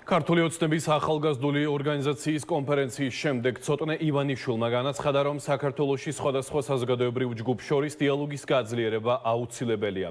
ქართული ოცნების ახალგაზრდული ორგანიზაციის კონფერენციის შემდეგ ცოტნე ივანიშვილმა განაცხადა, რომ საქართველოში სხვადასხვა საზოგადოებრივ ჯგუფ შორის დიალოგის გაძლიერება აუცილებელია.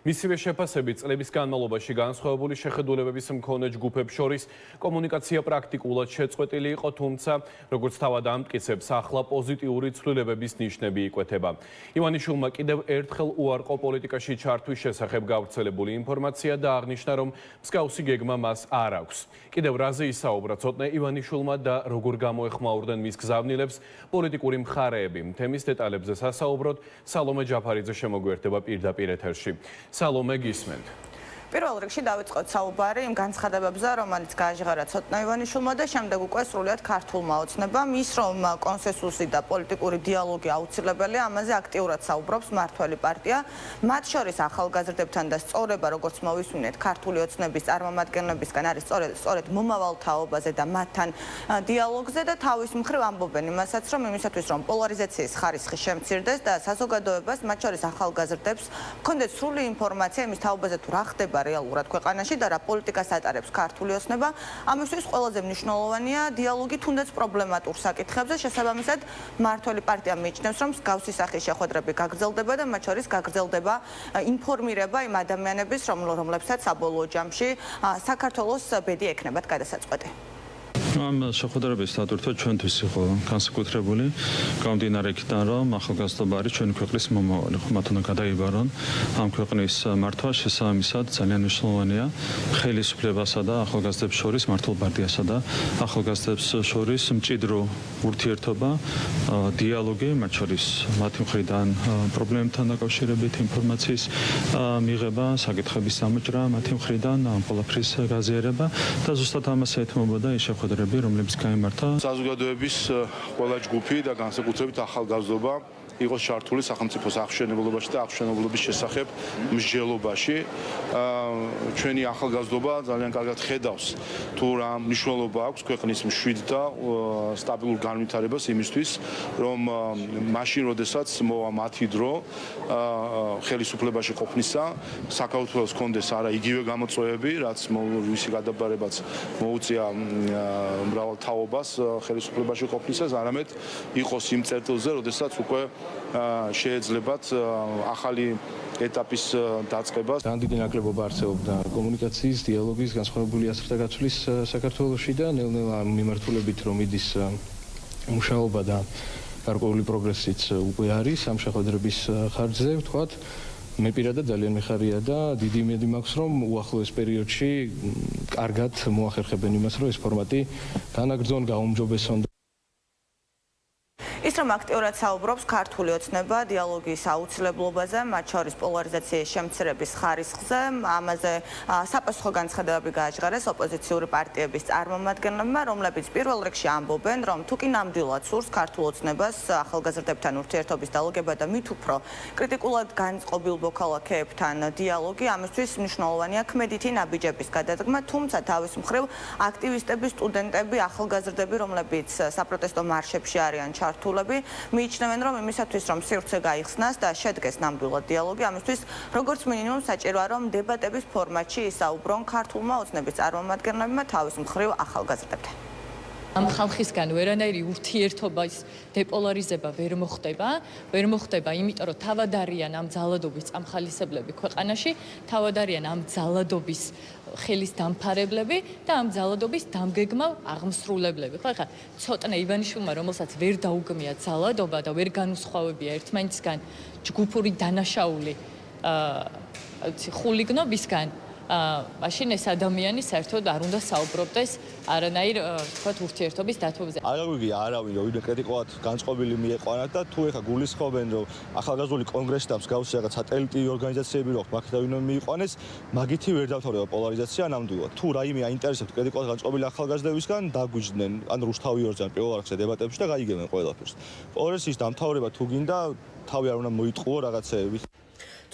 მისივე შეფასებით, წლების განმავლობაში განსხვავებული შეხედულებების მქონე ჯგუფებს შორის კომუნიკაცია პრაქტიკულად შეწყვეტილი იყო, თუმცა, როგორც თავად ამტკიცებს, ახლა პოზიტიური ცვლილებების ნიშნები იკვეთება. ივანიშვილმა კიდევ ერთხელ უარყო პოლიტიკაში ჩართვის შესახებ გავრცელებული ინფორმაცია და აღნიშნა, რომ მსგავსი გეგმა მას არ აქვს. კიდევ რაზე ისაუბრა ცოტნე ივანიშვილმა და როგორ გამოეხმაურდნენ მის გზავნილებს პოლიტიკური მხარეები. თემის დეტალებზე სასაუბროდ სალომე ჯაფარიძე შემოგვიერთდება პირდაპირ ეთერში. სალომე, გისმენთ. პირველ რიგში დავიწყოთ საუბარი იმ განცხადებებზე, რომელიც გააჟღერა ცოტნე ივანიშვილმა და შემდეგ უკვე სრულიად ქართულმა ოცნებამ. ის, რომ კონსენსუსი და პოლიტიკური დიალოგი აუცილებელია, ამაზე აქტიურად საუბრობს მმართველი პარტია. მათ შორის ახალგაზრდებთან და სწორება, როგორც მოვისმინეთ, ქართული ოცნების წარმომადგენლებისგან არის სწორედ მომავალ თაობაზე და მათთან დიალოგზე და თავის მხრივ ამბობენ იმასაც, რომ იმისათვის, რომ პოლარიზაციის ხარისხი შემცირდეს და საზოგადოებას, მათ შორის ახალგაზრდებს, ჰქონდეთ სრული ინფორმაცია იმის თაობაზე თუ რა ხდება რეალურად ქვეყანაში და რა პოლიტიკას ატარებს ქართული ოცნება. ამისთვის ყველაზე მნიშვნელოვანია დიალოგი თუნდაც პრობლემატურ საკითხებზე. შესაბამისად, მმართველი პარტია მიიჩნევს, რომ მსგავსი სახის შეხვედრები გაგრძელდება და მათ შორის გაგრძელდება ინფორმირება იმ ადამიანების, რომლებსაც საბოლოო ჯამში საქართველოს ბედი ექნებათ გადასაწყვეტი. ამ შეხვედრების დატვირთვა ჩვენთვის იყო განსაკუთრებული, გამომდინარე იქიდან, რომ ახალგაზრდობა არის ჩვენი ქვეყნის მომავალი. მათ უნდა გადაიბარონ ამ ქვეყნის მართვა, შესაბამისად ძალიან მნიშვნელოვანია ხელისუფლებასა და ახალგაზრდებს შორის, მმართველ პარტიასა და ახალგაზრდებს შორის მჭიდრო ურთიერთობა, დიალოგი, მათ შორის მათი მხრიდან პრობლემებთან დაკავშირებით ინფორმაციის მიღება, საკითხების დამოჭრა მათი მხრიდან, ამ ყველაფრის გაზიარება და ზუსტად ამას ეთმობოდა ის შეხვედრა, რომლებიც გაიმართა. საზოგადოების ყველა ჯგუფი და განსაკუთრებით ახალგაზრდობა იყოს ჩართული სახელმწიფოს აღშენებლობაში და აღშენებლობის შესახებ მსჯელობაში. ჩვენი ახალგაზრდობა ძალიან კარგად ხედავს თუ რა მნიშვნელობა აქვს ქვეყნის მშვიდ და სტაბილურ განვითარებას იმისთვის, რომ მაშინ, როდესაც მოვა მათი დრო ხელისუფლებაში ყოფნისა, საქართველოს ჰქონდეს არა იგივე გამოწვევები, რაც ვისი გადაბარებაც მოუწია მრავალ თაობას ხელისუფლებაში ყოფნისას, არამედ იყოს იმ წერტილზე, როდესაც უკვე შეეძლებათ ახალი ეტაპის დაწყებას. დიდი ნაკლებობა არსებობდა კომუნიკაციის, დიალოგის, განსხვავებული ასრთა გაცვლის საქართველოში და ნელ-ნელა მიმართულებით, რომ მიდის მუშაობა და გარკვეული პროგრესიც უკვე არის ამ შეხვედრების ხარჯზე, ვთქვათ. მე პირადად ძალიან მიხარია და დიდი იმედი მაქვს, რომ უახლოეს პერიოდში კარგად მოახერხებენ იმას, რომ ეს ფორმატი განაგრძონ, გაუმჯობესონ. ის რომ აქტიურად საუბრობს ქართული ოცნება დიალოგის აუცილებლობაზე, მათ შორის პოლარიზაციის შემცირების ხარისხზე, ამაზე საპასუხო განცხადებები გააჟღერეს ოპოზიციური პარტიების წარმომადგენლებმა, რომლებიც პირველ რიგში ამბობენ, რომ თუ კი ნამდვილად სურს ქართულ ოცნებას ახალგაზრდებთან ურთიერთობის დალოგება და მით უფრო კრიტიკულად განწყობილ მოქალაქეებთან დიალოგი, ამისთვის მნიშვნელოვანია ქმედითი ნაბიჯების გადადგმა, თუმცა თავის მხრივ აქტივისტები, სტუდენტები, ახალგაზრდები, რომლებიც საპროტესტო მარშებში არიან ჩართული, მიიჩნევენ, რომ იმისათვის, რომ სივრცე გაიხსნას და შედგეს ნამდვილად დიალოგი, ამისთვის როგორც მინიმუმ საჭიროა, რომ დებატების ფორმატში ისაუბრონ ქართულმა ოცნების წარმომადგენლებმა თავის მხრივ ახალგაზრდებთან. ამ ხალხისგან ვერანაირი ურთიერთობის დეპოლარიზება ვერ მოხდება, იმიტომ რომ თავად არიან ამ ძალადობის წამხალისებლები ქვეყანაში, თავად არიან ამ ძალადობის ხელის დამფარებლები და ამ ძალადობის დამგეგმავ აღმსრულებლები. ხო, ახლა ცოტნე ივანიშვილმა, რომელსაც ვერ დაუგმია ძალადობა და ვერ განუსხვავებია ერთმანეთისგან ჯგუფური დანაშაული ხულიგნობისგან, მაშინ ეს ადამიანი საერთოდ არ უნდა საუბრობდეს არანაირ თქვათ ურთიერთობის დათმობაზე. არ გაგვიგია არავინ, რომ ვინმე კრიტიკულად განწყობილი მიეყვანათ და თუ ეხა გულისხმობენ, რომ ახალგაზრდული კონგრესი და მსგავსი რაღაც სატელიტი ორგანიზაციები რო მაგით ვინმე მიიყვანეს, მაგითი ვერ დავთვალება პოლარიზაცია ნამდვილად. თუ რაიმე აინტერესებთ კრიტიკულად განწყობილი ახალგაზრდებისგან, დაგვიჯდნენ, ან რუსთავი ორჯან პირველ არხზე დებატებში და გაიგებენ ყველაფერს. პოლარიზაციის დამთავრება თუ გინდა, თავი არ უნდა მოიტყუო რაღაცეებით.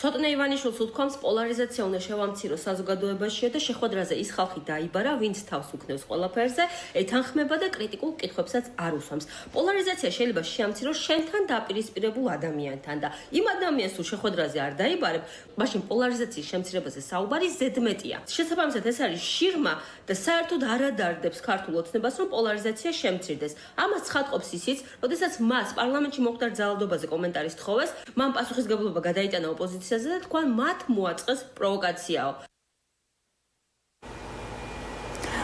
ცოტნე ივანიშვილს უთქვამს, პოლარიზაცია უნდა შევამციროს საზოგადოებაშია და შეხვედრაზე ის ხალხი დაიბარა, ვინც თავს უქნევს ყველაფერზე, ეთანხმება და კრიტიკულ კითხვებსაც არ უსვამს. პოლარიზაცია შეიძლება შეამციროს შენთან დაპირისპირებულ ადამიანთან და იმ ადამიანს თუ შეხვედრაზე არ დაიბარებ, მაშინ პოლარიზაციის შემცირებაზე საუბარი ზედმეტია. შესაბამისად, ეს არის შირმა და საერთოდ არ ადარდებს ქართულ ოცნებას, რომ პოლარიზაცია შემცირდეს. ამას ცხადყოფს ისიც, როდესაც მას პარლამენტში მოხდა ძალადობაზე კომენტარის თხოვეს, მან პასუხისმგებლობა გადაიტანა ოპოზიციაზე და თქვა, მათ მოაწყეს პროვოკაციაო.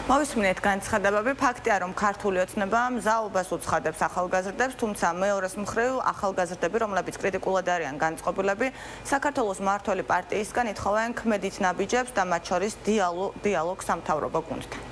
მოვისმინეთ განცხადებები, ფაქტია, რომ ქართული ოცნება მზაობას უცხადებს ახალგაზრდებს, თუმცა მეორეს მხრივ ახალგაზრდები, რომლებიც კრიტიკულად არიან განწყობილები, საქართველოს მმართველი პარტიისგან ითხოვენ ქმედით ნაბიჯებს და მათ შორის დიალოგს სამთავრობო გუნდთან.